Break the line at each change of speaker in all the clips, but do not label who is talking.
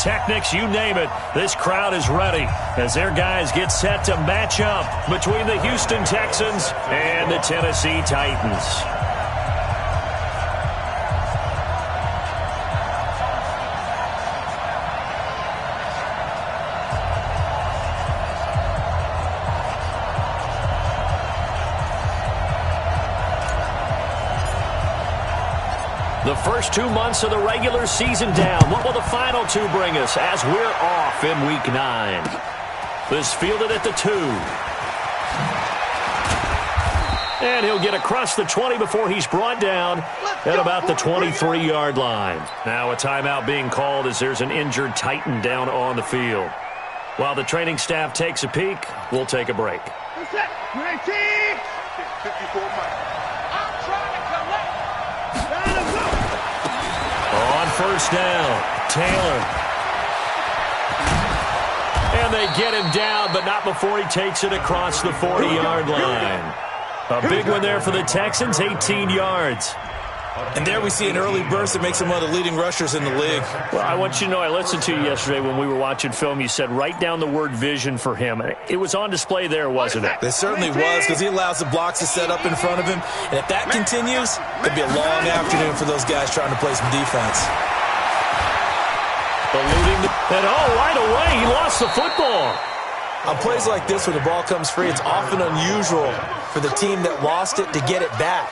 pyrotechnics, you name it. This crowd is ready as their guys get set to match up between the Houston Texans and the Tennessee Titans. The first 2 months of the regular season down. What will the final 2 bring us as we're off in Week 9? This fielded at the 2. And he'll get across the 20 before he's brought down at about the 23-yard line. Now a timeout being called as there's an injured Titan down on the field. While the training staff takes a peek, we'll take a break.
54 miles.
On first down, Taylor. And they get him down, but not before he takes it across the 40-yard line. A big one there for the Texans, 18 yards.
And there we see an early burst that makes him one of the leading rushers in the league.
Well, I want you to know, I listened to you yesterday when we were watching film. You said write down the word vision for him. It was on display there, wasn't it?
It certainly was, because he allows the blocks to set up in front of him. And if that continues, it'll be a long afternoon for those guys trying to play some defense.
Eluding and right away, he lost the football.
On plays like this, when the ball comes free, it's often unusual for the team that lost it to get it back.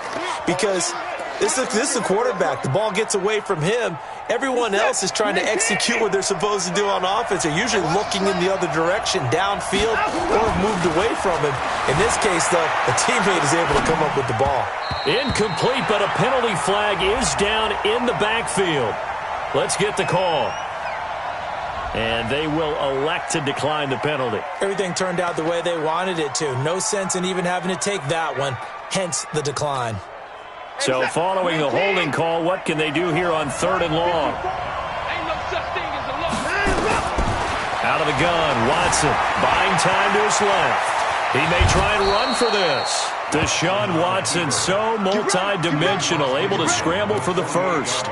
Because this is the quarterback. The ball gets away from him. Everyone else is trying to execute what they're supposed to do on offense. They're usually looking in the other direction, downfield, or moved away from him. In this case, though, a teammate is able to come up with the ball.
Incomplete, but a penalty flag is down in the backfield. Let's get the call. And they will elect to decline the penalty.
Everything turned out the way they wanted it to. No sense in even having to take that one, hence the decline.
So following the holding call, what can they do here on 3rd and long? Out of the gun, Watson buying time to his left. He may try and run for this. Deshaun Watson, so multi-dimensional, able to scramble for the first.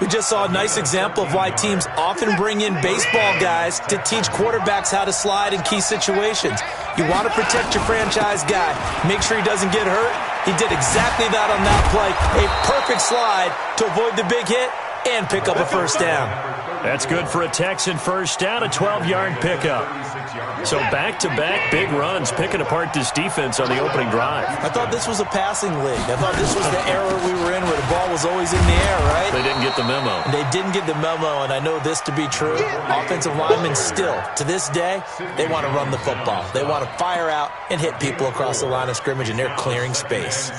We just saw a nice example of why teams often bring in baseball guys to teach quarterbacks how to slide in key situations. You want to protect your franchise guy. Make sure he doesn't get hurt. He did exactly that on that play. A perfect slide to avoid the big hit and pick up a first down.
That's good for a Texan first down, a 12-yard pickup. So back-to-back big runs, picking apart this defense on the opening drive.
I thought this was a passing league. I thought this was the era we were in where the ball was always in the air, right?
They didn't get the memo.
They didn't get the memo, and I know this to be true. Offensive linemen still, to this day, they want to run the football. They want to fire out and hit people across the line of scrimmage, and they're clearing space.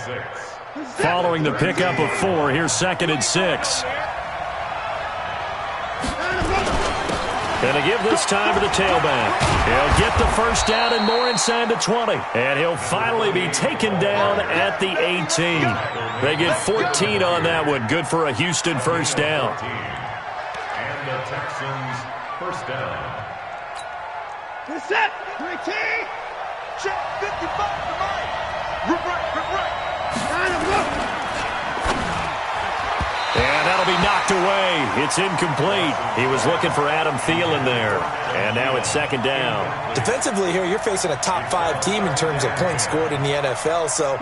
Following the pickup of 4, here's 2nd and 6. Going to give this time to the tailback. He'll get the first down and more inside the 20. And he'll finally be taken down at the 18. They get 14 on that one. Good for a Houston first down.
And the Texans first down.
Set. 3T. Check 55 to Mike. Right.
And that'll be knocked away. It's incomplete. He was looking for Adam Thielen there. And now it's 2nd down.
Defensively here, you're facing a top 5 team in terms of points scored in the NFL. So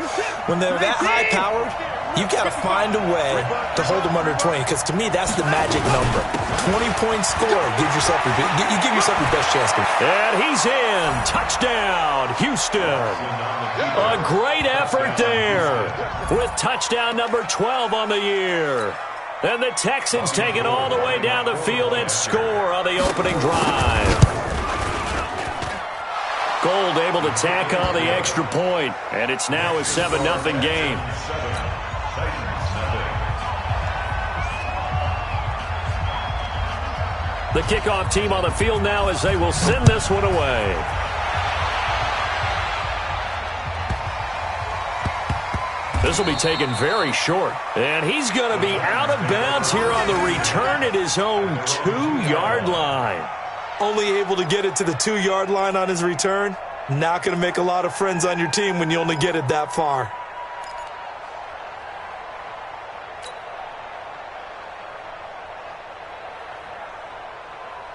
when they're that high-powered, you've got to find a way to hold them under 20. Because to me, that's the magic number. 20 points scored. You give yourself your best chance to.
And he's in. Touchdown, Houston. A great effort there with touchdown number 12 on the year. And the Texans take it all the way down the field and score on the opening drive. Gold able to tack on the extra point, and it's now a 7-0 game. The kickoff team on the field now as they will send this one away. This will be taken very short. And he's going to be out of bounds here on the return at his own 2-yard line.
Only able to get it to the 2-yard line on his return. Not going to make a lot of friends on your team when you only get it that far.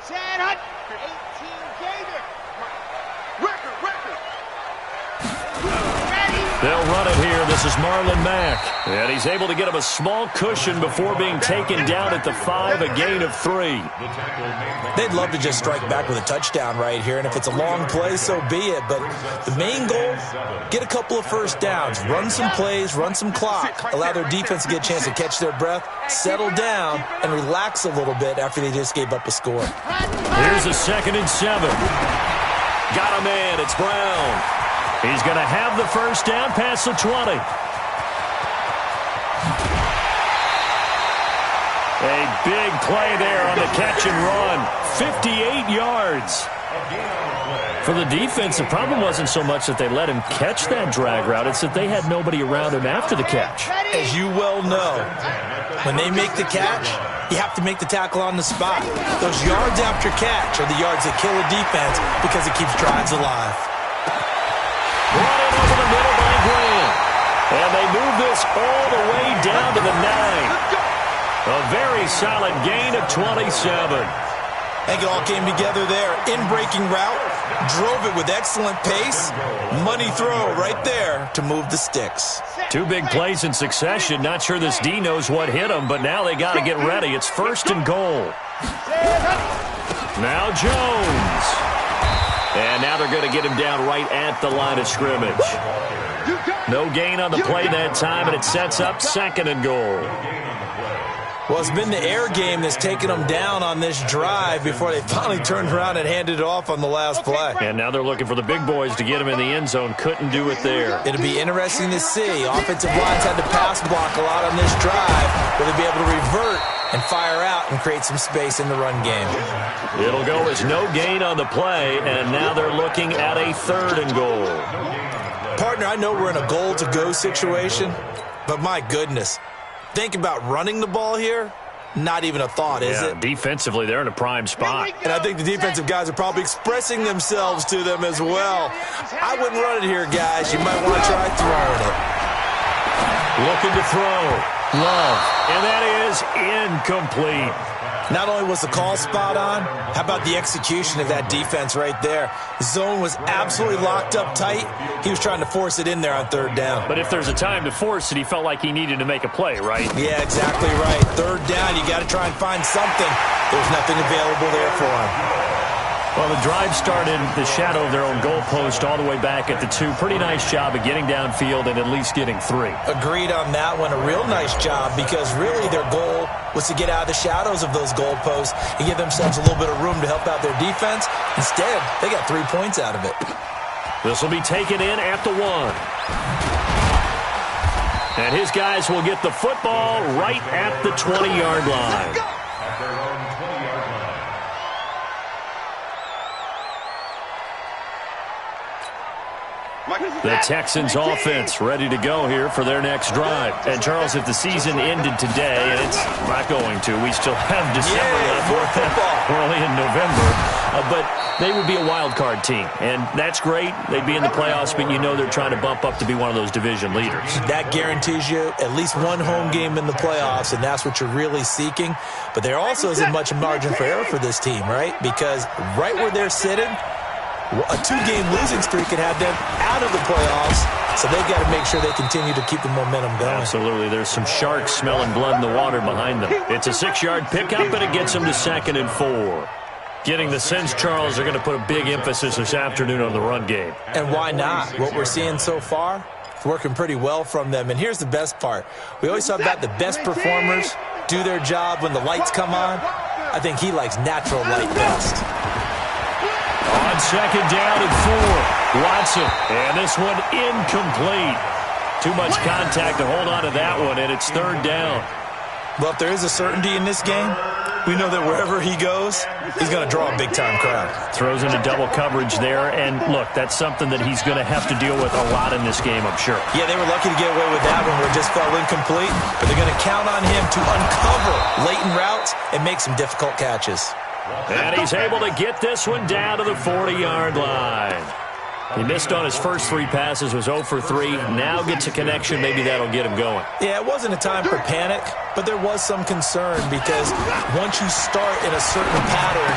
Set, hut. 18, Gator. Record.
They'll run it here. This is Marlon Mack. And he's able to get him a small cushion before being taken down at the 5, a gain of 3.
They'd love to just strike back with a touchdown right here, and if it's a long play, so be it. But the main goal, get a couple of first downs, run some plays, run some clock, allow their defense to get a chance to catch their breath, settle down, and relax a little bit after they just gave up a score.
Here's a 2nd and 7. Got a man. It's Brown. He's going to have the first down past the 20. A big play there on the catch and run. 58 yards. For the defense, the problem wasn't so much that they let him catch that drag route. It's that they had nobody around him after the catch.
As you well know, when they make the catch, you have to make the tackle on the spot. Those yards after catch are the yards that kill a defense because it keeps drives alive.
Brought in over the middle by Graham. And they move this all the way down to the 9. A very solid gain of 27.
I think it all came together there. In-breaking route, drove it with excellent pace. Money throw right there to move the sticks.
2 big plays in succession. Not sure this D knows what hit him, but now they got to get ready. It's 1st and goal. Now Jones. And now they're going to get him down right at the line of scrimmage. No gain on the play that time, and it sets up 2nd and goal.
Well, it's been the air game that's taken them down on this drive before they finally turned around and handed it off on the last play.
And now they're looking for the big boys to get him in the end zone. Couldn't do it there.
It'll be interesting to see. Offensive lines had to pass block a lot on this drive. Will they be able to revert and fire out and create some space in the run game?
It'll go as no gain on the play, and now they're looking at a 3rd and goal.
Partner, I know we're in a goal-to-go situation, but my goodness, think about running the ball here. Not even a thought, is it?
Defensively, they're in a prime spot.
And I think the defensive guys are probably expressing themselves to them as well. I wouldn't run it here, guys. You might want to try throwing it.
Looking to throw. Love. And that is incomplete.
Not only was the call spot on, how about the execution of that defense right there? Zone was absolutely locked up tight. He was trying to force it in there on 3rd down.
But if there's a time to force it, he felt like he needed to make a play, right?
Yeah, exactly right. 3rd down, you got to try and find something. There's nothing available there for him.
Well, the drive started in the shadow of their own goalpost all the way back at the 2. Pretty nice job of getting downfield and at least getting 3.
Agreed on that one. A real nice job because really their goal was to get out of the shadows of those goalposts and give themselves a little bit of room to help out their defense. Instead, they got 3 points out of it.
This will be taken in at the 1. And his guys will get the football right at the 20-yard line. The Texans offense ready to go here for their next drive. And, Charles, if the season ended today, and it's not going to, we still have December left. We're only in November. But they would be a wild card team. And that's great. They'd be in the playoffs, but you know they're trying to bump up to be one of those division leaders. That
guarantees you at least one home game in the playoffs, and that's what you're really seeking. But there also isn't much margin for error for this team, right? Because right where they're sitting, a 2-game losing streak could have them out of the playoffs, so they've got to make sure they continue to keep the momentum going.
Absolutely. There's some sharks smelling blood in the water behind them. It's a 6-yard pickup, and it gets them to 2nd and 4. Getting the sense, Charles, they're going to put a big emphasis this afternoon on the run game.
And why not? What we're seeing so far, it's working pretty well from them. And here's the best part. We always talk about the best performers do their job when the lights come on. I think he likes natural light best.
On 2nd down and 4, Watson. And this one incomplete. Too much contact to hold on to that one, and it's 3rd down.
Well, if there is a certainty in this game, we know that wherever he goes, he's going to draw a big-time crowd.
Throws into double coverage there, and look, that's something that he's going to have to deal with a lot in this game, I'm sure.
Yeah, they were lucky to get away with that one where it just fell incomplete, but they're going to count on him to uncover latent routes and make some difficult catches.
And he's able to get this one down to the 40-yard line. He missed on his first 3 passes, was 0 for 3. Now gets a connection. Maybe that'll get him going.
Yeah, it wasn't a time for panic, but there was some concern because once you start in a certain pattern,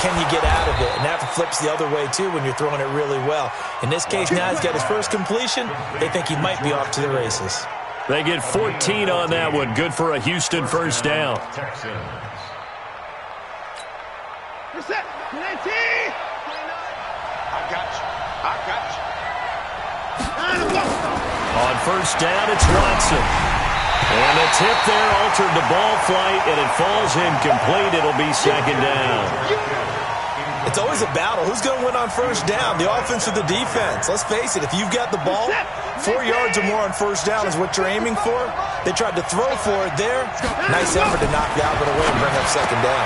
can you get out of it? And that flips the other way, too, when you're throwing it really well. In this case, now he's got his first completion. They think he might be off to the races.
They get 14 on that one. Good for a Houston first down. On first down, it's Watson. And the tip there altered the ball flight, and it falls incomplete. It'll be second down.
It's always a battle. Who's going to win on first down, the offense or the defense? Let's face it, if you've got the ball, 4 yards or more on first down is what you're aiming for. They tried to throw for it there. Nice effort to knock that one away and bring up second down.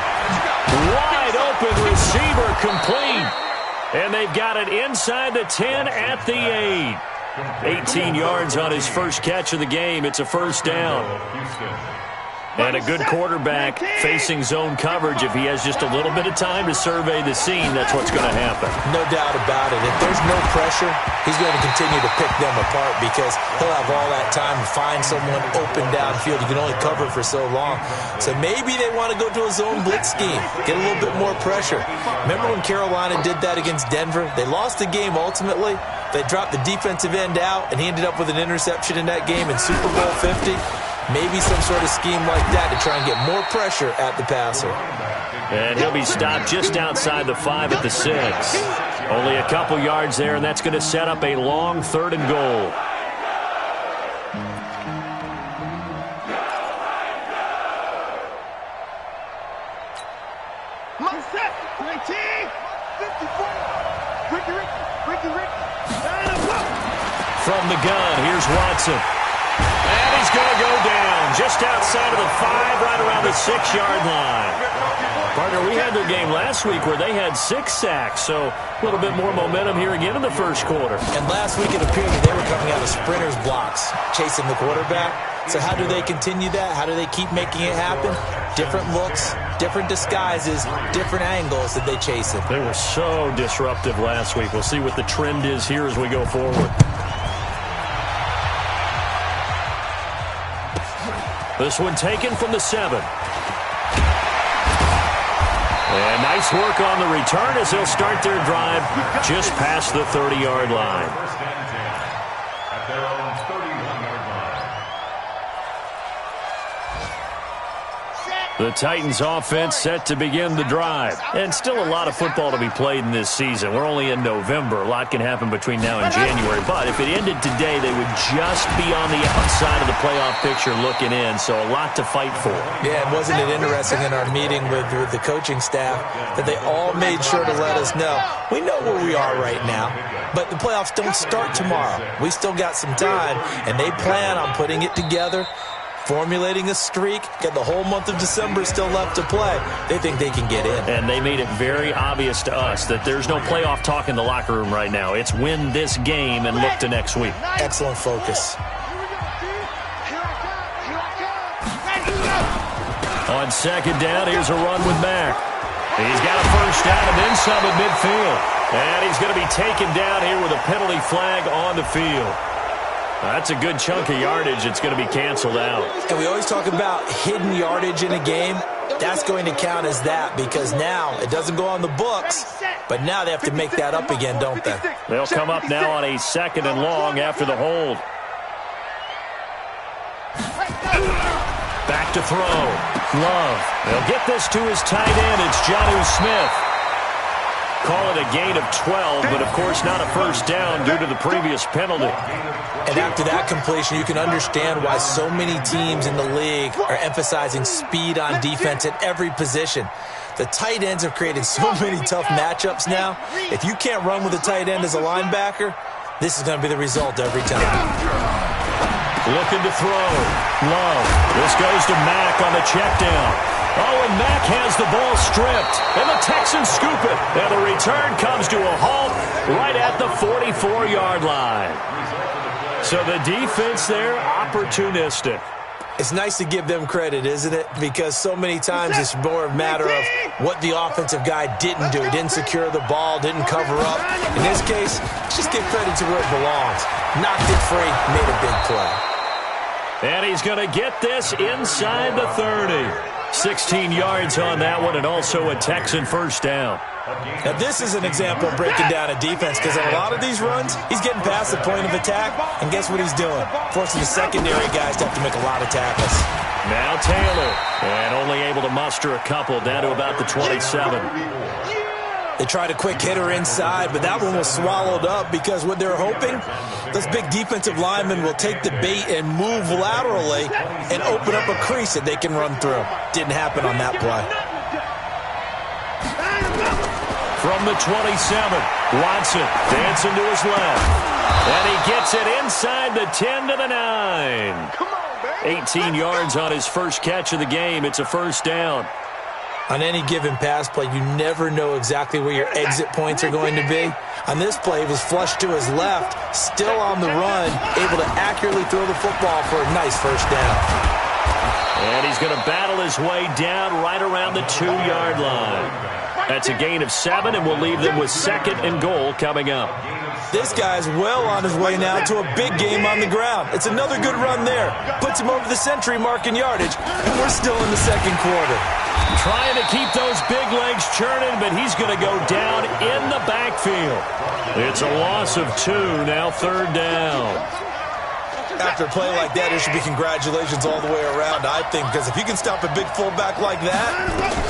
Wide open receiver complete. And they've got it inside the 10 at the 8. 18 yards on his first catch of the game. It's a first down. And a good quarterback facing zone coverage. If he has just a little bit of time to survey the scene, that's what's going to happen.
No doubt about it. If there's no pressure, he's going to continue to pick them apart because he'll have all that time to find someone open downfield. You can only cover for so long. So maybe they want to go to a zone blitz scheme, get a little bit more pressure. Remember when Carolina did that against Denver? They lost the game ultimately. They dropped the defensive end out, and he ended up with an interception in that game in Super Bowl 50. Maybe some sort of scheme like that to try and get more pressure at the passer.
And he'll be stopped just outside the 5 at the 6. Only a couple yards there, and that's going to set up a long 3rd and goal. From the gun, here's Watson. And he's going to go down just outside of the 5, right around the 6-yard line. Partner, we had their game last week where they had 6 sacks, so a little bit more momentum here again in the first quarter.
And last week it appeared that they were coming out of sprinters blocks, chasing the quarterback. So how do they continue that? How do they keep making it happen? Different looks, different disguises, different angles that they chase it.
They were so disruptive last week. We'll see what the trend is here as we go forward. This one taken from the 7. And nice work on the return as they'll start their drive just past the 30-yard line.
At their own 31-yard line.
The Titans offense set to begin the drive. And still a lot of football to be played in this season. We're only in November. A lot can happen between now and January. But if it ended today, they would just be on the outside of the playoff picture looking in. So a lot to fight for.
Yeah, and wasn't it interesting in our meeting with the coaching staff that they all made sure to let us know, we know where we are right now, but the playoffs don't start tomorrow. We still got some time, and they plan on putting it together, formulating a streak, got the whole month of December still left to play. They think they can get in.
And they made it very obvious to us that there's no playoff talk in the locker room right now. It's win this game and look to next week.
Excellent focus.
On second down, here's a run with Mack. He's got a first down and then some at midfield. And he's going to be taken down here with a penalty flag on the field. That's a good chunk of yardage. It's going to be canceled out.
And we always talk about hidden yardage in a game. That's going to count as that because now it doesn't go on the books, but now they have to make that up again, don't they?
They'll come up now on a 2nd and long after the hold. Back to throw. Love. They'll get this to his tight end. It's Jonnu Smith. Call it a gain of 12, but of course not a first down due to the previous penalty.
And after that completion, you can understand why so many teams in the league are emphasizing speed on defense at every position. The tight ends have created so many tough matchups now. If you can't run with a tight end as a linebacker, this is going to be the result every time.
Looking to throw. Love. This goes to Mack on the check down. Oh, and Mack has the ball stripped. And the Texans scoop it. And the return comes to a halt right at the 44-yard line. So the defense there, opportunistic.
It's nice to give them credit, isn't it? Because so many times it's more a matter of what the offensive guy didn't do. Didn't secure the ball, didn't cover up. In this case, just give credit to where it belongs. Knocked it free, made a big play.
And he's going to get this inside the 30. 16 yards on that one, and also a Texan first down.
Now, this is an example of breaking down a defense, because on a lot of these runs, he's getting past the point of attack, and guess what he's doing? Forcing the secondary guys to have to make a lot of tackles.
Now Taylor, and only able to muster a couple, down to about the 27.
They tried a quick hitter inside, but that one was swallowed up because what they're hoping, those big defensive linemen will take the bait and move laterally and open up a crease that they can run through. Didn't happen on that play.
From the 27, Watson dancing to his left. And he gets it inside the 10 to the 9. 18 yards on his first catch of the game. It's a first down.
On any given pass play, you never know exactly where your exit points are going to be. On this play, it was flushed to his left, still on the run, able to accurately throw the football for a nice first down.
And he's going to battle his way down right around the 2-yard line. That's a gain of 7, and we'll leave them with 2nd and goal coming up.
This guy's well on his way now to a big game on the ground. It's another good run there. Puts him over the century mark in yardage, and we're still in the second quarter.
Trying to keep those big legs churning, but he's going to go down in the backfield. It's a loss of 2, now 3rd down.
After a play like that, there should be congratulations all the way around, I think, because if you can stop a big fullback like that,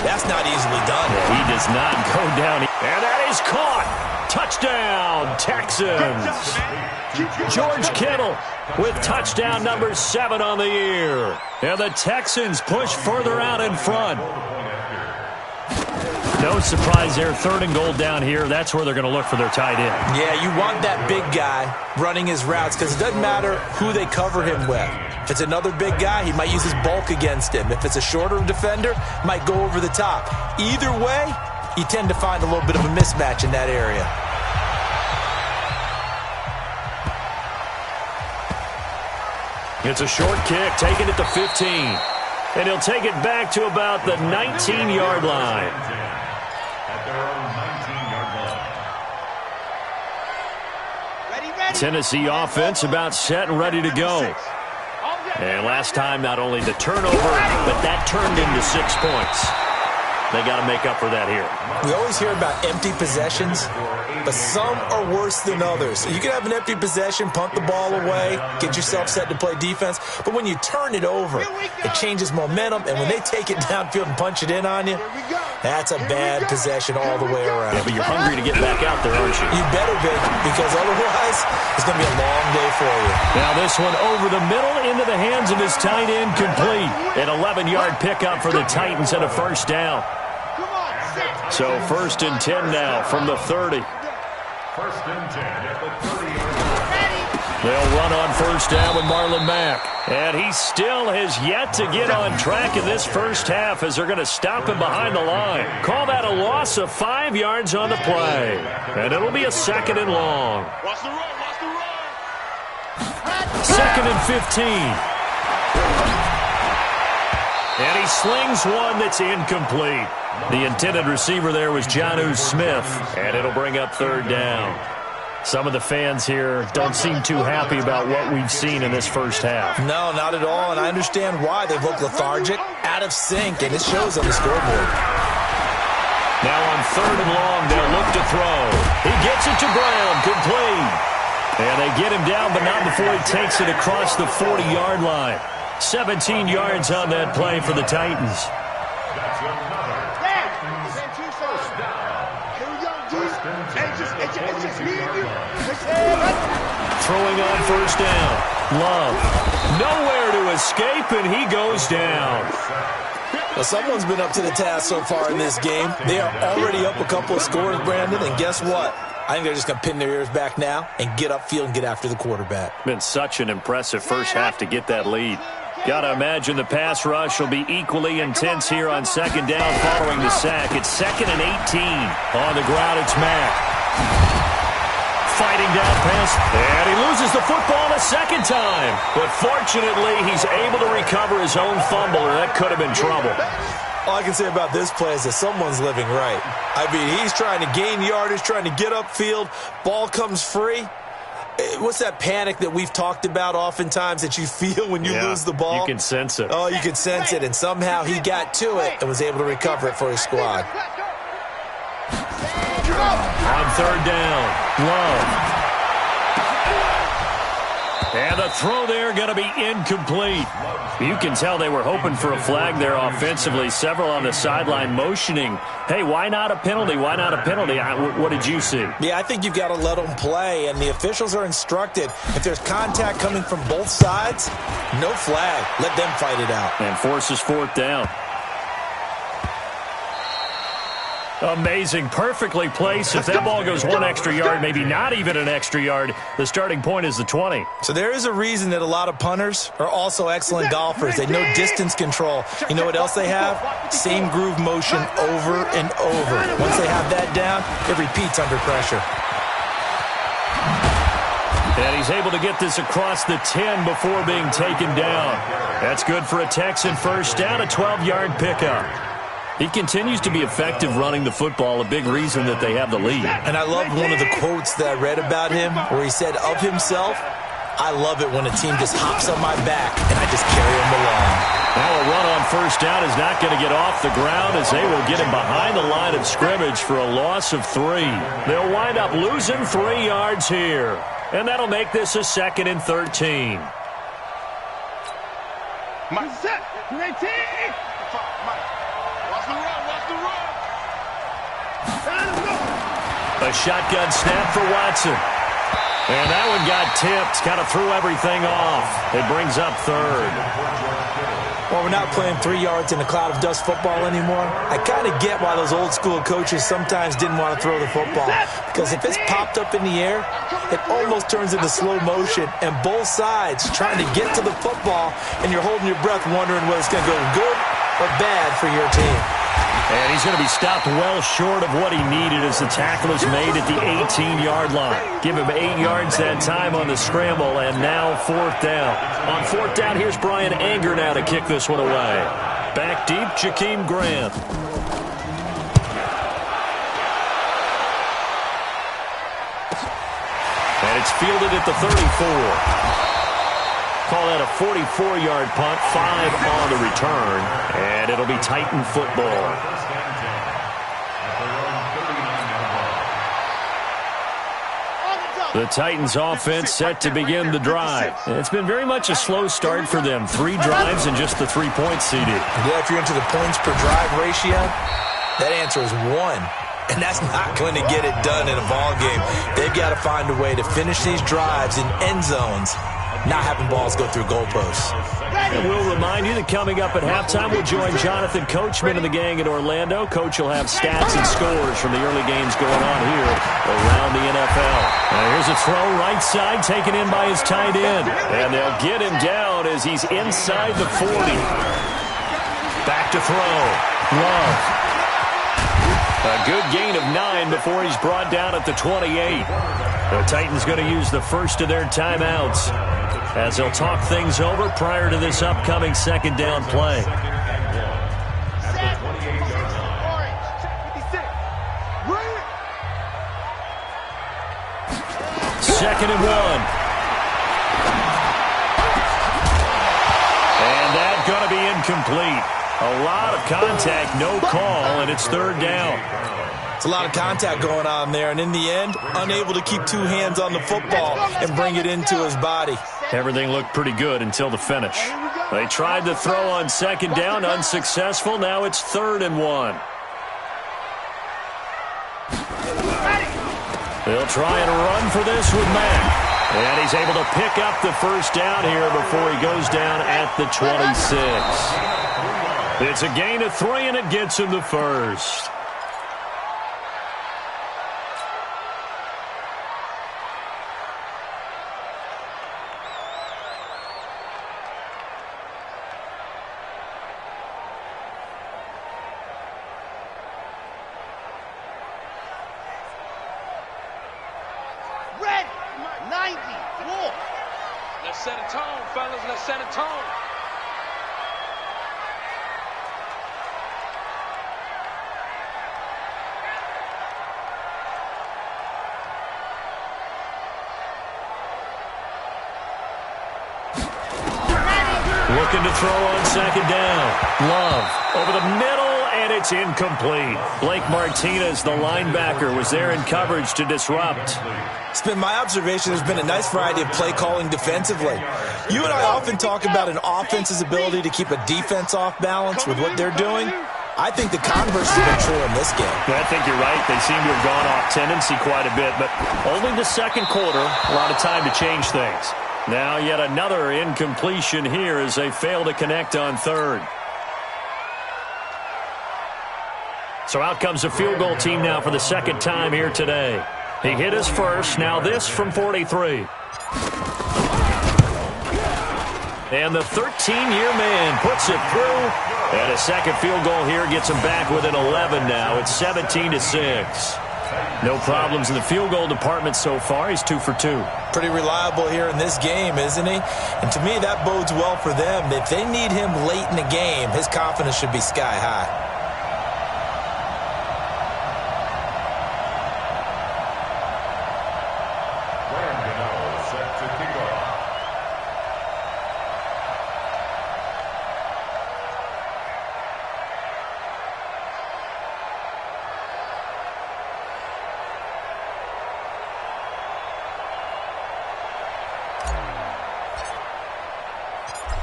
that's not easily done.
Yeah, he does not go down. And that is caught. Touchdown, Texans. George Kittle with touchdown number 7 on the year. And the Texans push further out in front. No surprise there, 3rd and goal down here. That's where they're going to look for their tight end.
Yeah, you want that big guy running his routes because it doesn't matter who they cover him with. If it's another big guy, he might use his bulk against him. If it's a shorter defender, might go over the top. Either way, you tend to find a little bit of a mismatch in that area.
It's a short kick, taking it to 15. And he'll take it back to about the 19-yard line. Tennessee offense about set and ready to go. And last time, not only the turnover, but that turned into 6 points. They got to make up for that here.
We always hear about empty possessions, but some are worse than others. You can have an empty possession, punt the ball away, get yourself set to play defense, but when you turn it over, it changes momentum, and when they take it downfield and punch it in on you, that's a bad possession all the way around.
Yeah, but you're hungry to get back out there, aren't you?
You better be, because otherwise it's going to be a long day for you.
Now this one over the middle into the hands of his tight end, complete. An 11-yard pickup for the Titans and a first down. So 1st and 10 now from the 30.
1st and 10 at the 30.
They'll run on first down with Marlon Mack. And he still has yet to get on track in this first half as they're going to stop him behind the line. Call that a loss of 5 yards on the play. And it'll be a 2nd and long.
Watch the run, watch the run.
2nd and 15. And he slings one that's incomplete. The intended receiver there was Jonnu Smith, and it'll bring up 3rd down. Some of the fans here don't seem too happy about what we've seen in this first half.
No, not at all, and I understand why. They've looked lethargic, out of sync, and it shows on the scoreboard.
Now on 3rd and long, they'll look to throw. He gets it to Brown, complete. And they get him down, but not before he takes it across the 40-yard line. 17 yards on that play for the Titans. Throwing on first down. Love. Nowhere to escape, and he goes down.
Well, someone's been up to the task so far in this game. They are already up a couple of scores, Brandon, and guess what? I think they're just going to pin their ears back now and get upfield and get after the quarterback.
Been such an impressive first half to get that lead. Got to imagine the pass rush will be equally intense here on 2nd down following the sack. It's 2nd and 18. On the ground, it's Mack. Fighting down pass, and he loses the football a 2nd time. But fortunately, he's able to recover his own fumble, or that could have been trouble.
All I can say about this play is that someone's living right. I mean, he's trying to gain yardage, trying to get upfield. Ball comes free. What's that panic that we've talked about oftentimes that you feel when you lose the ball?
You can sense it.
Oh, you can sense it, and somehow he got to it and was able to recover it for his squad.
On third down, Love. And the throw there going to be incomplete. You can tell they were hoping for a flag there offensively. Several on the sideline motioning, hey, why not a penalty? Why not a penalty? What did you see?
Yeah, I think you've got to let them play, and the officials are instructed. If there's contact coming from both sides, no flag. Let them fight it out.
And forces fourth down. Amazing. Perfectly placed. If that ball goes one extra yard, maybe not even an extra yard, the starting point is the 20.
So there is a reason that a lot of punters are also excellent golfers. They know distance control. You know what else they have? Same groove motion over and over. Once they have that down, it repeats under pressure.
And he's able to get this across the 10 before being taken down. That's good for a Texan first down, a 12-yard pickup. He continues to be effective running the football, a big reason that they have the lead.
And I loved one of the quotes that I read about him where he said of himself, I love it when a team just hops on my back and I just carry them along.
Now a run on first down is not going to get off the ground as they will get him behind the line of scrimmage for a loss of 3. They'll wind up losing 3 yards here. And that'll make this a 2nd and 13. A shotgun snap for Watson. And that one got tipped. Kind of threw everything off. It brings up 3rd.
Well, we're not playing 3 yards in a cloud of dust football anymore. I kind of get why those old school coaches sometimes didn't want to throw the football. Because if it's popped up in the air, it almost turns into slow motion. And both sides trying to get to the football, and you're holding your breath wondering whether it's going to go good or bad for your team.
And he's going to be stopped well short of what he needed as the tackle is made at the 18-yard line. Give him 8 yards that time on the scramble, and now 4th down. On 4th down, here's Brian Anger now to kick this one away. Back deep, Jakeem Grant. And it's fielded at the 34. Call that a 44-yard punt, 5 on the return, and it'll be Titan football. The Titans offense set to begin the drive. It's been very much a slow start for them. 3 drives and just the 3 points seeded.
Yeah, if you're into the points per drive ratio, that answer is 1. And that's not going to get it done in a ball game. They've got to find a way to finish these drives in end zones, not having balls go through goalposts.
And we'll remind you that coming up at halftime, we'll join Jonathan Coachman and the gang in Orlando. Coach will have stats and scores from the early games going on here around the NFL. Now here's a throw right side taken in by his tight end. And they'll get him down as he's inside the 40. Back to throw. Love. A good gain of 9 before he's brought down at the 28. The Titans going to use the first of their timeouts as they'll talk things over prior to this upcoming 2nd down play. Second and 1. And that's going to be incomplete. A lot of contact, no call, and it's 3rd down.
It's a lot of contact going on there, and in the end, unable to keep 2 hands on the football and bring it into his body.
Everything looked pretty good until the finish. They tried to throw on 2nd down, unsuccessful. Now it's 3rd and 1. They'll try and run for this with Mack. And he's able to pick up the first down here before he goes down at the 26. It's a gain of 3, and it gets him the first.
Red 90. Wolf. Let's set a tone, fellas. Let's set a tone.
Looking to throw on second down. Love over the middle, and it's incomplete. Blake Martinez, the linebacker, was there in coverage to disrupt.
It's been my observation there's been a nice variety of play calling defensively. You and I often talk about an offense's ability to keep a defense off balance with what they're doing. I think the converse has been true in this game.
I think you're right. They seem to have gone off tendency quite a bit, but only the second quarter, a lot of time to change things. Now yet another incompletion here as they fail to connect on third. So out comes the field goal team now for the second time here today. He hit his first, now this from 43. And the 13-year man puts it through. And a second field goal here gets him back within 11 now. It's 17-6. No problems in the field goal department so far. He's 2 for 2.
Pretty reliable here in this game, isn't he? And to me, that bodes well for them. If they need him late in the game, his confidence should be sky high.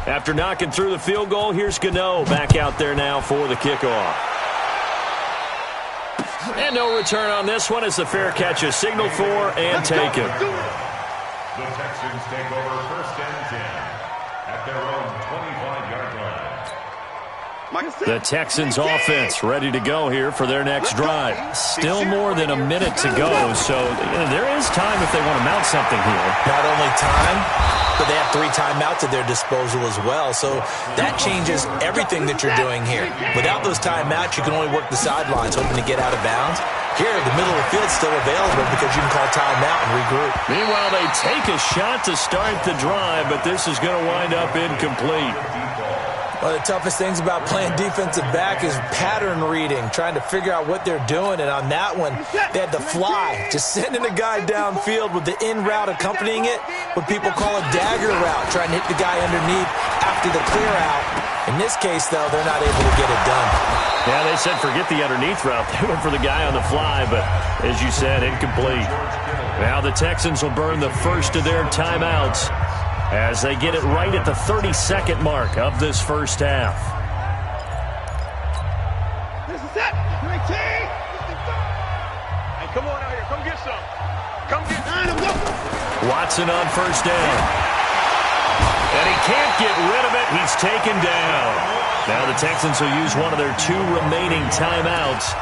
After knocking through the field goal, here's Gano back out there now for the kickoff. And no return on this one as the fair catch is signaled for and taken.
The Texans take over first and 10 at their own 25-yard line.
The Texans offense ready to go here for their next drive. Still more than a minute to go, so there is time if they want to mount something here.
Not only time, but they have 3 timeouts at their disposal as well, so that changes everything that you're doing here. Without those timeouts, you can only work the sidelines, hoping to get out of bounds. Here, the middle of the field's still available because you can call timeout and regroup.
Meanwhile, they take a shot to start the drive, but this is going to wind up incomplete.
One of the toughest things about playing defensive back is pattern reading, trying to figure out what they're doing. And on that one, they had the fly, just sending a guy downfield with the in route accompanying it, what people call a dagger route, trying to hit the guy underneath after the clear out. In this case, though, they're not able to get it done.
Yeah, they said forget the underneath route. They went for the guy on the fly, but as you said, incomplete. Now the Texans will burn the first of their timeouts as they get it right at the 30-second mark of this first half.
This is it. Hey, come on out here. Come get some. Come get some.
Watson on first down. And he can't get rid of it. He's taken down. Now the Texans will use one of their 2 remaining timeouts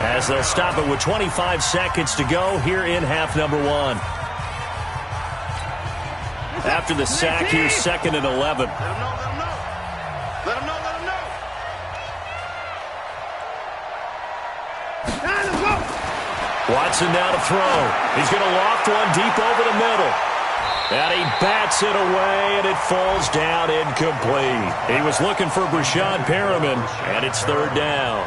as they'll stop it with 25 seconds to go here in half number 1. After the sack, here's 2nd and 11.
Let him know.
Watson now to throw. He's going to loft one deep over the middle. And he bats it away, and it falls down incomplete. He was looking for Brashad Perriman, and it's 3rd down.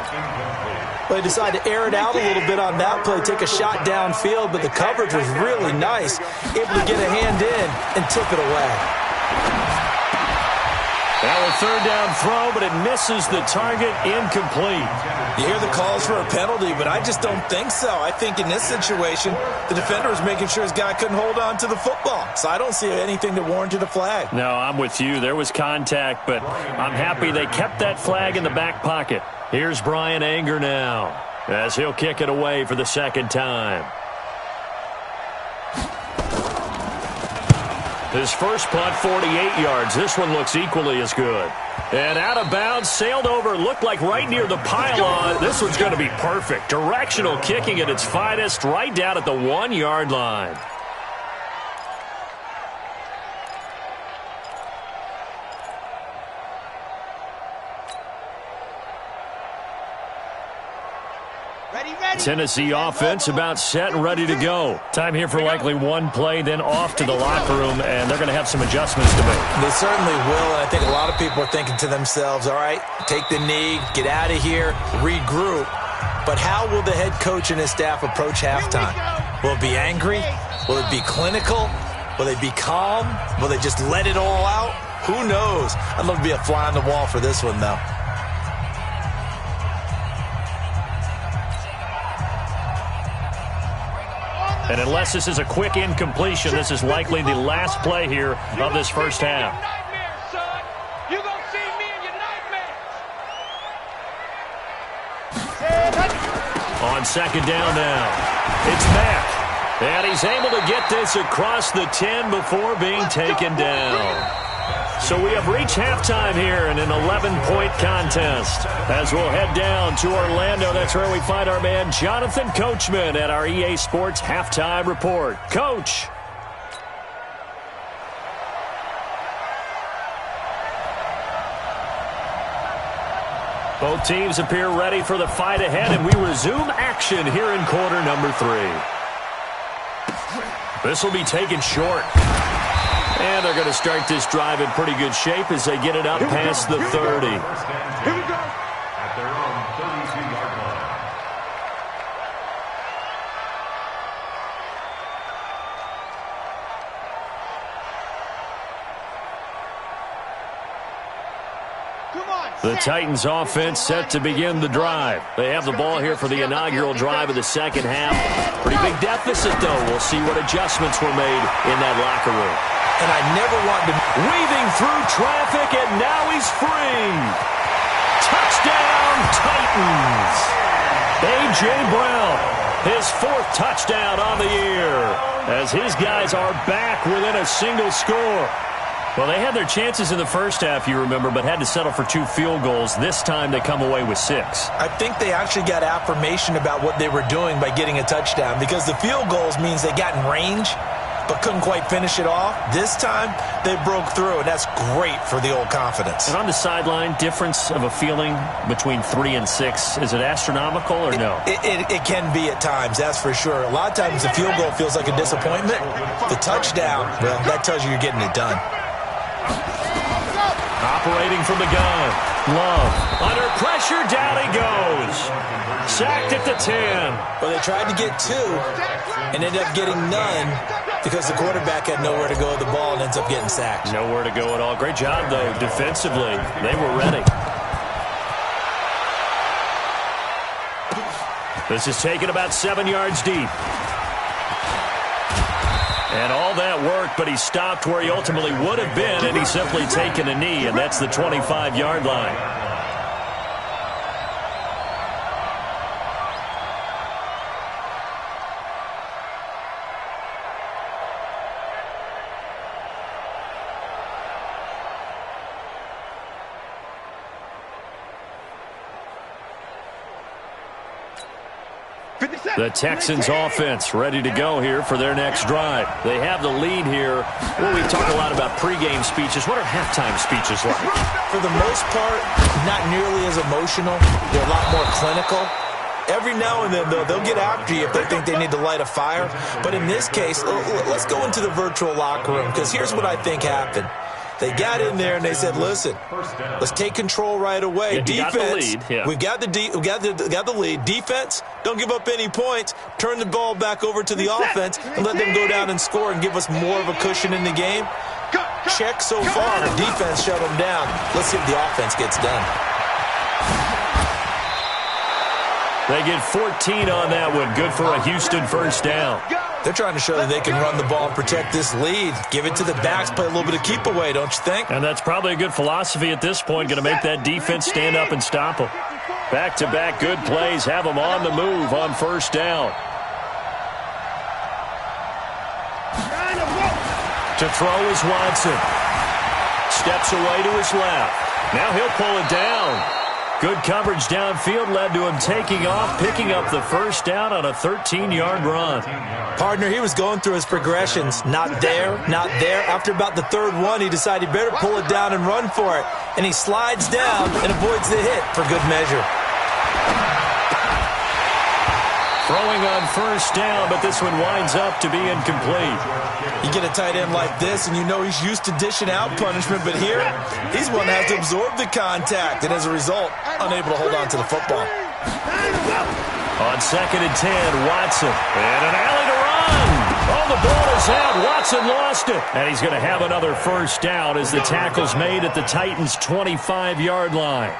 Well, they decided to air it out a little bit on that play, take a shot downfield, but the coverage was really nice, able to get a hand in and tip it away.
Now a 3rd down throw, but it misses the target, incomplete.
You hear the calls for a penalty, but I just don't think so. I think in this situation, the defender was making sure his guy couldn't hold on to the football. So I don't see anything that warranted a flag.
No, I'm with you. There was contact, but I'm happy they kept that flag in the back pocket. Here's Brian Anger now as he'll kick it away for the 2nd time. His first punt, 48 yards. This one looks equally as good. And out of bounds, sailed over, looked like right near the pylon. This one's going to be perfect. Directional kicking at its finest, right down at the 1-yard line. Tennessee offense about set and ready to go. Time here for likely one play, then off to the locker room, and they're going to have some adjustments to make.
They certainly will, and I think a lot of people are thinking to themselves, all right, take the knee, get out of here, regroup. But how will the head coach and his staff approach halftime? Will it be angry? Will it be clinical? Will they be calm? Will they just let it all out? Who knows? I'd love to be a fly on the wall for this one, though.
And unless this is a quick incompletion, this is likely the last play here of this first half.
You gonna see me in your nightmares.
On second down now, it's Mack. And he's able to get this across the 10 before being taken down. So we have reached halftime here in an 11-point contest. As we'll head down to Orlando, that's where we find our man Jonathan Coachman at our EA Sports Halftime Report. Coach. Both teams appear ready for the fight ahead, and we resume action here in quarter number 3. This will be taken short. And they're going to start this drive in pretty good shape as they get it up past the 30.
Here we go.
At their own 32-yard line.
The Titans offense set to begin the drive. They have the ball here for the inaugural drive of the second half. Pretty big deficit, though. We'll see what adjustments were made in that locker room.
And I never want to...
Weaving through traffic, and now he's free. Touchdown, Titans. A.J. Brown, his 4th touchdown on the year, as his guys are back within a single score. Well, they had their chances in the first half, you remember, but had to settle for 2 field goals. This time they come away with 6.
I think they actually got affirmation about what they were doing by getting a touchdown, because the field goals means they got in range but couldn't quite finish it off. This time, they broke through, and that's great for the old confidence.
And on the sideline, difference of a feeling between 3 and 6, is it astronomical or no?
It can be at times, that's for sure. A lot of times the field goal feels like a disappointment. The touchdown, well, that tells you you're getting it done.
Operating from the gun. Love. Under pressure, down he goes. Sacked at the 10.
Well, they tried to get 2 and ended up getting none because the quarterback had nowhere to go with the ball and ends up getting sacked.
Nowhere to go at all. Great job, though, defensively. They were ready. This is taken about 7 yards deep. And all that worked, but he stopped where he ultimately would have been, and he's simply taken a knee, and that's the 25-yard line. The Texans offense ready to go here for their next drive. They have the lead here. Well, we talk a lot about pregame speeches. What are halftime speeches like?
For the most part, not nearly as emotional. They're a lot more clinical. Every now and then, though, they'll get after you if they think they need to light a fire. But in this case, let's go into the virtual locker room, because here's what I think happened. They got in there and they said, listen, let's take control right away.
Yeah,
Defense,
we've
got the lead. Defense, don't give up any points. Turn the ball back over to the offense and let them go down and score and give us more of a cushion in the game. Check so far. The defense shut them down. Let's see if the offense gets done.
They get 14 on that one. Good for a Houston first down.
They're trying to show that they can run the ball and protect this lead. Give it to the backs, play a little bit of keep away, don't you think?
And that's probably a good philosophy at this point. Going to make that defense stand up and stop them. Back-to-back good plays. Have them on the move on first down. To throw is Watson. Steps away to his left. Now he'll pull it down. Good coverage downfield led to him taking off, picking up the first down on a 13-yard run.
Partner, he was going through his progressions. Not there, not there. After about the third one, he decided he better pull it down and run for it. And he slides down and avoids the hit for good measure.
Throwing on first down, but this one winds up to be incomplete.
You get a tight end like this, and you know he's used to dishing out punishment, but here, he's one that has to absorb the contact, and as a result, unable to hold on to the football.
On 2nd and 10, Watson. And an alley to run. Oh, the ball is out. Watson lost it. And he's going to have another first down as the tackle's made at the Titans' 25-yard line.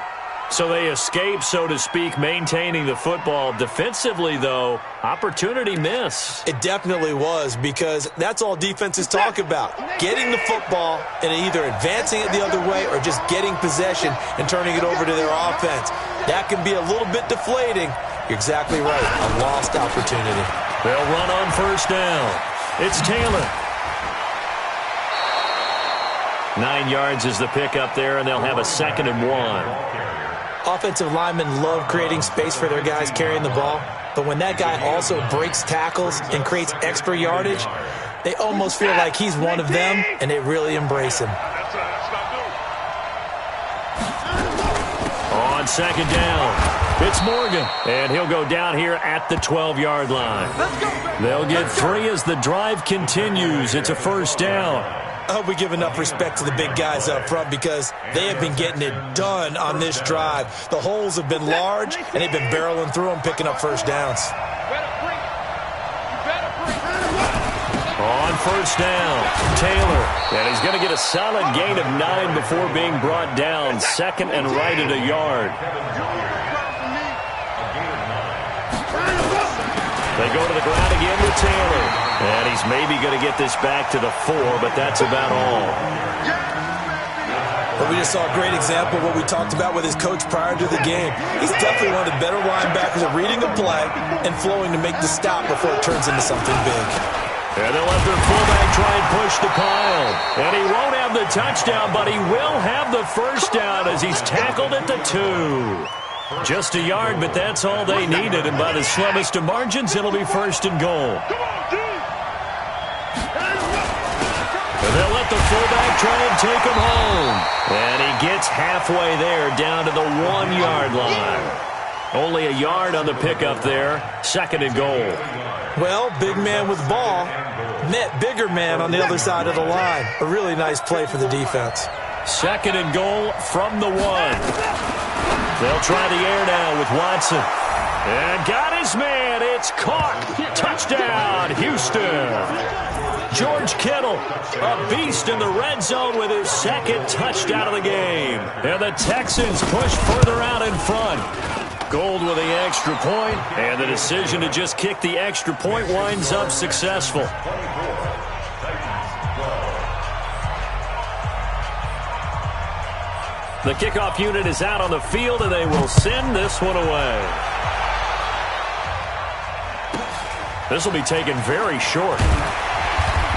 So they escape, so to speak, maintaining the football. Defensively, though, opportunity miss.
It definitely was, because that's all defenses talk about. Getting the football and either advancing it the other way or just getting possession and turning it over to their offense. That can be a little bit deflating. You're exactly right. A lost opportunity.
They'll run on first down. It's Taylor. 9 yards is the pickup there, and they'll have a 2nd and 1.
Offensive linemen love creating space for their guys carrying the ball, but when that guy also breaks tackles and creates extra yardage, they almost feel like he's one of them, and they really embrace him.
On 2nd down, it's Morgan, and he'll go down here at the 12-yard line. They'll get 3 as the drive continues. It's a first down.
I hope we give enough respect to the big guys up front, because they have been getting it done on this drive. The holes have been large, and they've been barreling through them, picking up first downs.
On first down, Taylor. And he's going to get a solid gain of 9 before being brought down. 2nd and right at a yard. They go to the ground again with Taylor. And he's maybe going to get this back to the 4, but that's about all.
But we just saw a great example of what we talked about with his coach prior to the game. He's definitely one of the better linebackers at reading a play and flowing to make the stop before it turns into something big.
And they'll let their fullback try and push the pile. And he won't have the touchdown, but he will have the first down as he's tackled at the 2. Just a yard, but that's all they needed. And by the slimmest of margins, it'll be 1st and goal. And they'll let the fullback try and take him home. And he gets halfway there, down to the 1-yard line. Only a yard on the pickup there. 2nd and goal.
Well, big man with ball met bigger man on the other side of the line. A really nice play for the defense.
2nd and goal from the 1. They'll try the air now with Watson. And got his man. It's caught. Touchdown, Houston. George Kittle, a beast in the red zone with his 2nd touchdown of the game. And the Texans push further out in front. Gold with the extra point, and the decision to just kick the extra point winds up successful. The kickoff unit is out on the field, and they will send this one away. This will be taken very short.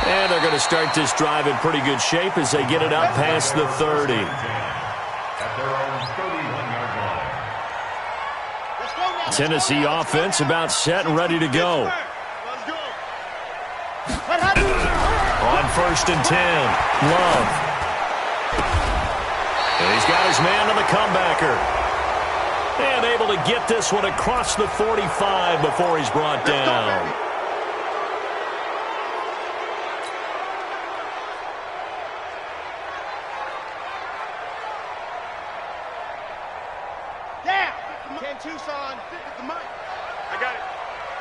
And they're going to start this drive in pretty good shape as they get it up past the 30. Tennessee offense about set and ready to go. On 1st and 10, Love. And he's got his man on the comebacker. And able to get this one across the 45 before he's brought down.
Tucson, the mic. I got it.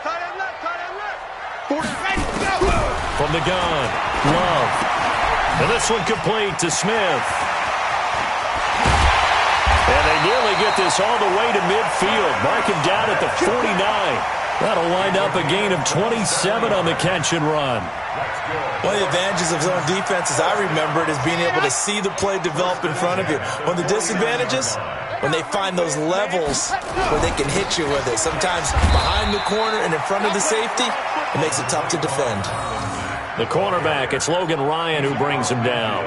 Tight end left, tight end left. 40, ready, go.
From the gun, Love. And this one complete to Smith. And they nearly get this all the way to midfield. Mark him down at the 49. That'll wind up a gain of 27 on the catch and run.
One of the advantages of zone defense, as I remember it, is being able to see the play develop in front of you. One of the disadvantages, when they find those levels where they can hit you with it. Sometimes behind the corner and in front of the safety, it makes it tough to defend.
The cornerback, it's Logan Ryan who brings him down.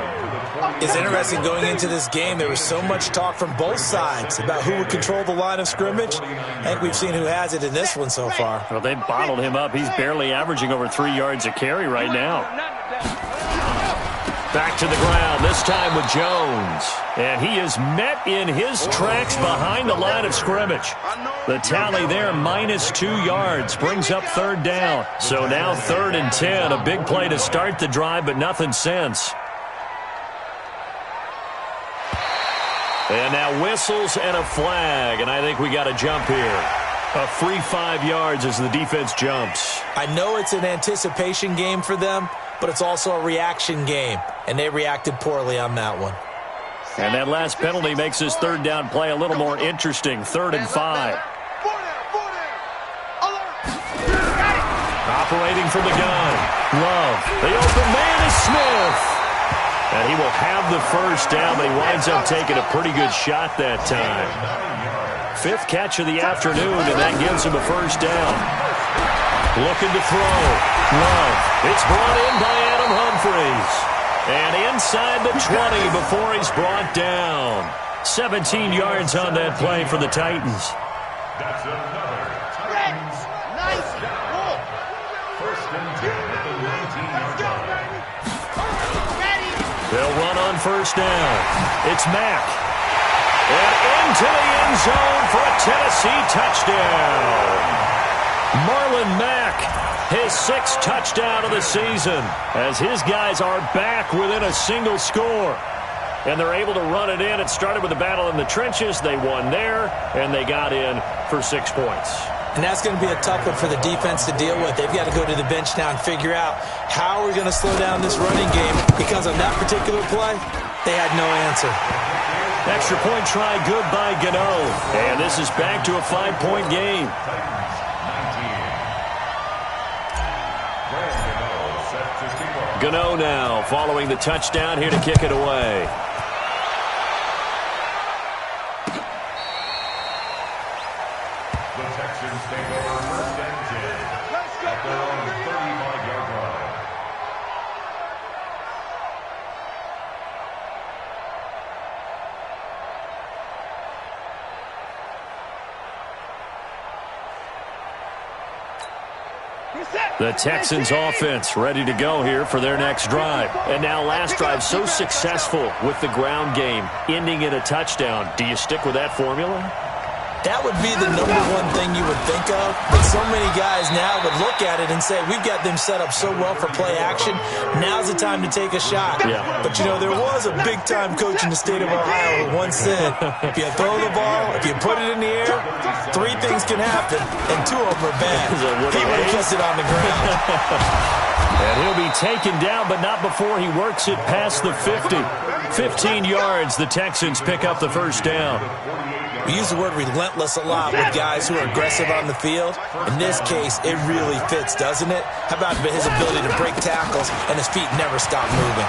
It's interesting going into this game. There was so much talk from both sides about who would control the line of scrimmage. I think we've seen who has it in this one so far.
Well, they bottled him up. He's barely averaging over 3 yards a carry right now. Back to the ground, this time with Jones. And he is met in his tracks behind the line of scrimmage. The tally there, -2 yards, brings up 3rd down. So now 3rd and 10, a big play to start the drive, but nothing since. And now whistles and a flag, and I think we got a jump here. A free 5 yards as the defense jumps.
I know it's an anticipation game for them, but it's also a reaction game, and they reacted poorly on that one.
And that last penalty makes this third down play a little more interesting. 3rd and 5. Operating from the gun. Love. The open man is Smith. And he will have the first down, but he winds up taking a pretty good shot that time. 5th catch of the afternoon, and that gives him a first down. Looking to throw. Love. It's brought in by Adam Humphries. And inside the 20 before he's brought down. 17 yards on that play for the Titans.
That's another Titans nice goal. 1st and 10 at the 19-yard line.
They'll run on first down. It's Mack. And into the end zone for a Tennessee touchdown. Marlon Mack, his 6th touchdown of the season, as his guys are back within a single score. And they're able to run it in. It started with a battle in the trenches. They won there, and they got in for 6 points.
And that's going to be a tough one for the defense to deal with. They've got to go to the bench now and figure out how we're going to slow down this running game, because on that particular play, they had no answer.
Extra point try good by Gano. And this is back to a 5-point game. Gano now following the touchdown here to kick it away.
The Texans take over 1st and 10 at their own 35-yard line.
The Texans offense ready to go here for their next drive. And now last drive so successful with the ground game, ending in a touchdown. Do you stick with that formula?
That would be the number one thing you would think of, but so many guys now would look at it and say, we've got them set up so well for play action, now's the time to take a shot.
Yeah.
But, you know, there was a big-time coach in the state of Ohio who once said, if you throw the ball, if you put it in the air, 3 things can happen, and 2 of them are bad. He would have kept it on the ground.
And he'll be taken down, but not before he works it past the 50. 15 yards, the Texans pick up the first down.
We use the word relentless a lot with guys who are aggressive on the field. In this case, it really fits, doesn't it? How about his ability to break tackles and his feet never stop moving?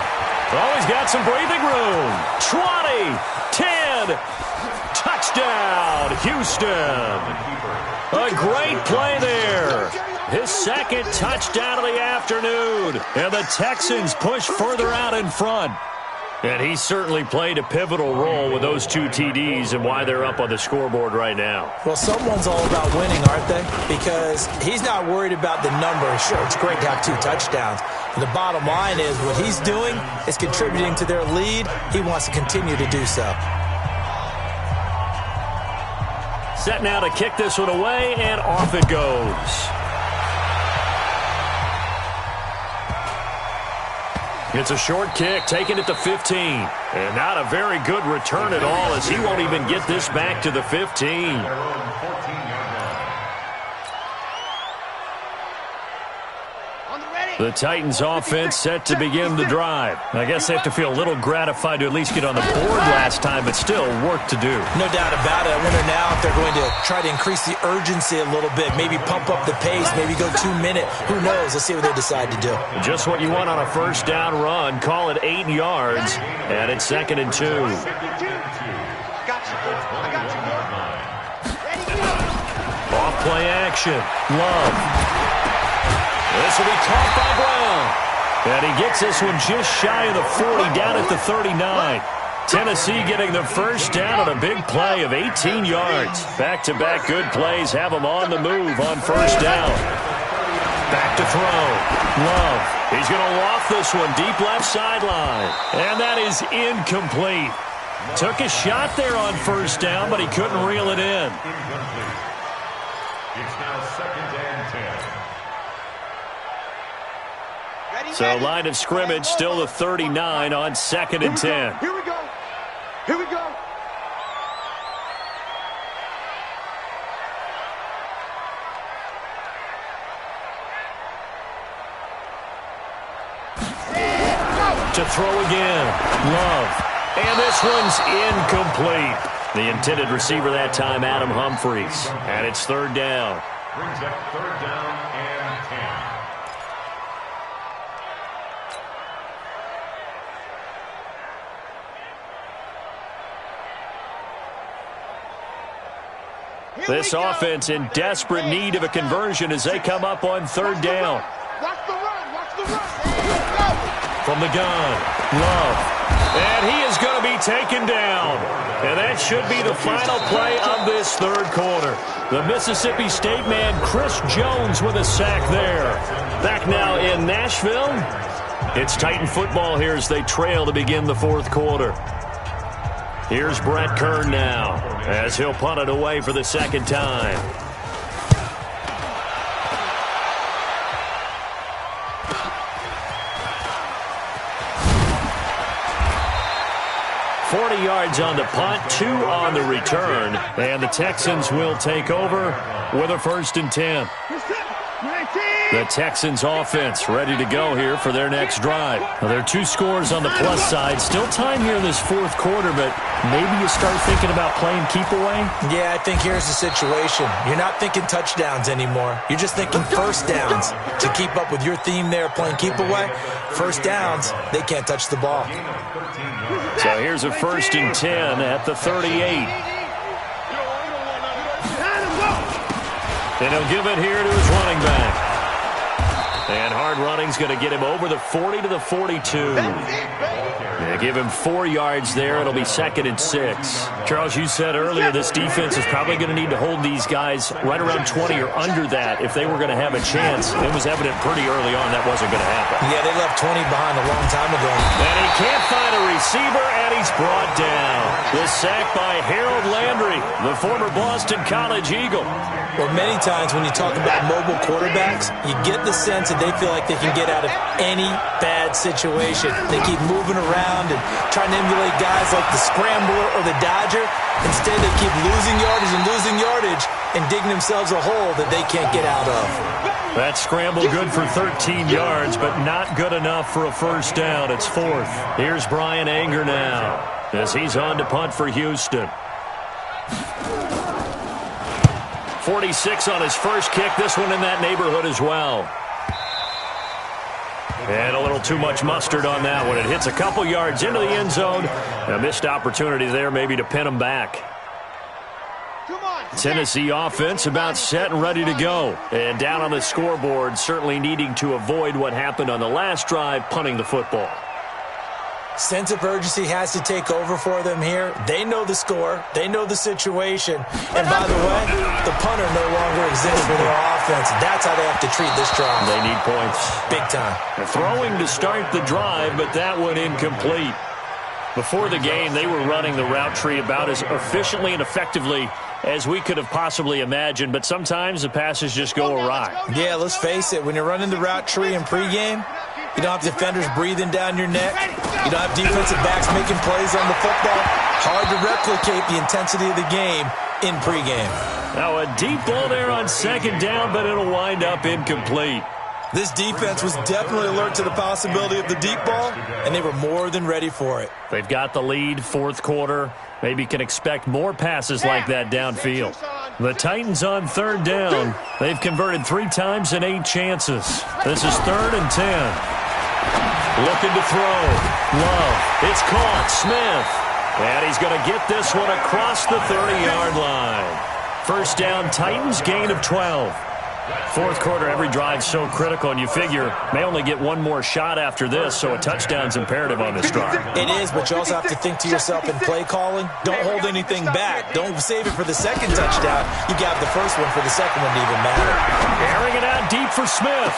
Oh, he's got some breathing room. 20, 10, touchdown, Houston. A great play there. His 2nd touchdown of the afternoon. And the Texans push further out in front. And he certainly played a pivotal role with those 2 TDs and why they're up on the scoreboard right now.
Well, someone's all about winning, aren't they? Because he's not worried about the number. Sure, it's great to have 2 touchdowns. But the bottom line is what he's doing is contributing to their lead. He wants to continue to do so.
Set now to kick this one away, and off it goes. It's a short kick, taking it to 15. And not a very good return at all, as he won't even get this back to the 15. The Titans offense set to begin the drive. I guess they have to feel a little gratified to at least get on the board last time, but still work to do.
No doubt about it. I wonder now if they're going to try to increase the urgency a little bit, maybe pump up the pace, maybe go 2-minute. Who knows? Let's see what they decide to do.
Just what you want on a first down run. Call it 8 yards, and it's 2nd and 2. Off play action. Love. This will be caught by Brown. And he gets this one just shy of the 40, down at the 39. Tennessee getting the first down on a big play of 18 yards. Back-to-back good plays have them on the move on first down. Back to throw. Love. He's going to loft this one deep left sideline. And that is incomplete. Took a shot there on first down, but he couldn't reel it in.
It's now 2nd and 10.
So line of scrimmage still the 39 on 2nd and 10.
Here we go. Here we go.
To throw again. Love. And this one's incomplete. The intended receiver that time, Adam Humphries. And it's third down.
Brings up third down and
10.
This offense in desperate need of a conversion as they come up on third down.
Watch the run. Watch the run.
From the gun, Love. And he is going to be taken down. And that should be the final play of this third quarter. The Mississippi State man, Chris Jones, with a sack there. Back now in Nashville. It's Titan football here as they trail to begin the fourth quarter. Here's Brett Kern now as he'll punt it away for the second time. 40 yards on the punt, 2 on the return. And the Texans will take over with a 1st and 10. The Texans offense ready to go here for their next drive. Well, there are 2 scores on the plus side. Still time here in this fourth quarter, but maybe you start thinking about playing keep away?
Yeah, I think here's the situation. You're not thinking touchdowns anymore. You're just thinking first downs. To keep up with your theme there, playing keep away, first downs, they can't touch the ball.
So here's a 1st and 10 at the 38. And he'll give it here to his running back. And hard running's going to get him over the 40 to the 42. They give him 4 yards there. It'll be 2nd and 6. Charles, you said earlier this defense is probably going to need to hold these guys right around 20 or under that if they were going to have a chance. It was evident pretty early on that wasn't going to happen.
Yeah, they left 20 behind a long time ago.
And he can't find a receiver, and he's brought down. The sack by Harold Landry, the former Boston College Eagle.
Well, many times when you talk about mobile quarterbacks, you get the sense that they feel like they can get out of any bad situation. They keep moving around and trying to emulate guys like the Scrambler or the Dodger. Instead, they keep losing yardage and digging themselves a hole that they can't get out of.
That scramble good for 13 yards, but not good enough for a 1st down. It's 4th. Here's Brian Anger now as he's on to punt for Houston. 46 on his first kick. This one in that neighborhood as well. And a little too much mustard on that one. It hits a couple yards into the end zone. A missed opportunity there maybe to pin him back. Tennessee offense about set and ready to go. And down on the scoreboard, certainly needing to avoid what happened on the last drive, punting the football.
Sense of urgency has to take over for them here. They know the score. They know the situation. And by the way, the punter no longer exists for their offense. That's how they have to treat this drive.
They need points.
Big time.
Throwing to start the drive, but that one incomplete. Before the game, they were running the route tree about as efficiently and effectively as we could have possibly imagined, but sometimes the passes just go awry.
Yeah, let's face it. When you're running the route tree in pregame, you don't have defenders breathing down your neck. You don't have defensive backs making plays on the football. Hard to replicate the intensity of the game in pregame.
Now a deep ball there on 2nd down, but it'll wind up incomplete.
This defense was definitely alert to the possibility of the deep ball, and they were more than ready for it.
They've got the lead, 4th quarter. Maybe can expect more passes like that downfield. The Titans on 3rd down. They've converted 3 times in 8 chances. This is 3rd and 10. Looking to throw. Love. It's caught. Smith. And he's going to get this one across the 30-yard line. 1st down, Titans, gain of 12. 4th quarter, every drive so critical, and you figure may only get one more shot after this, so a touchdown's imperative on this drive.
It is, but you also have to think to yourself in play calling, don't hold anything back. Don't save it for the 2nd touchdown. You got the 1st one for the 2nd one to even matter.
Airing it out deep for Smith.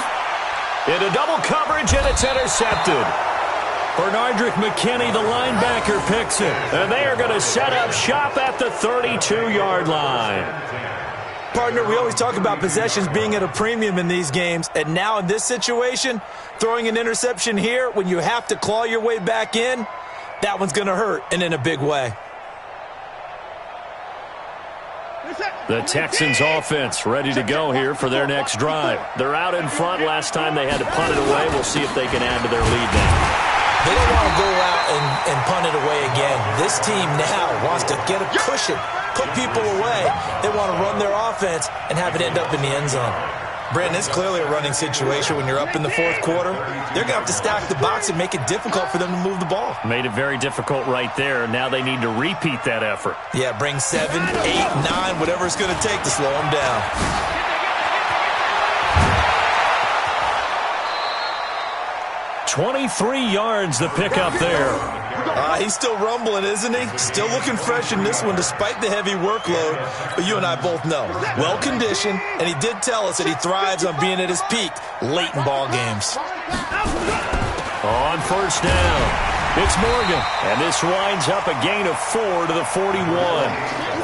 Into double coverage, and it's intercepted. Bernardrick McKinney, the linebacker, picks it. And they are going to set up shop at the 32-yard line.
Partner, we always talk about possessions being at a premium in these games, and now in this situation, throwing an interception here when you have to claw your way back in, that one's going to hurt, and in a big way.
The Texans offense ready to go here for their next drive. They're out in front. Last time they had to punt it away. We'll see if they can add to their lead now.
They don't want to go out and punt it away again. This team now wants to get a cushion, put people away. They want to run their offense and have it end up in the end zone. Brandon, it's clearly a running situation when you're up in the fourth quarter. They're going to have to stack the box and make it difficult for them to move the ball.
Made it very difficult right there. Now they need to repeat that effort.
Yeah, bring 7, 8, 9, whatever it's going to take to slow them down.
23 yards the pickup there.
He's still rumbling, isn't he? Still looking fresh in this one despite the heavy workload. But you and I both know, well-conditioned, and he did tell us that he thrives on being at his peak late in ball games.
On first down, it's Morgan, and this winds up a gain of 4 to the 41.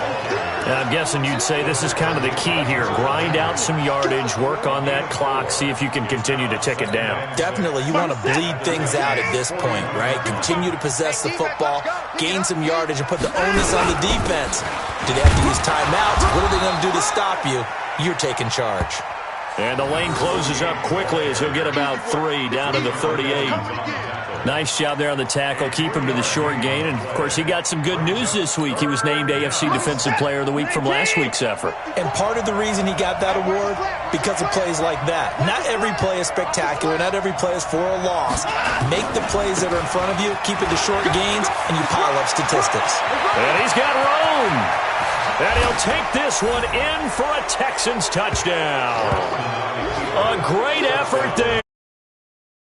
Now, I'm guessing you'd say this is kind of the key here. Grind out some yardage, work on that clock, see if you can continue to tick it down.
Definitely. You want to bleed things out at this point, right? Continue to possess the football, gain some yardage, and put the onus on the defense. Do they have to use timeouts? What are they going to do to stop you? You're taking charge.
And the lane closes up quickly as he'll get about 3 down to the 38. Nice job there on the tackle. Keep him to the short gain. And, of course, he got some good news this week. He was named AFC Defensive Player of the Week from last week's effort.
And part of the reason he got that award, because of plays like that. Not every play is spectacular. Not every play is for a loss. Make the plays that are in front of you, keep it to short gains, and you pile up statistics.
And he's got room. And he'll take this one in for a Texans touchdown. A great effort there.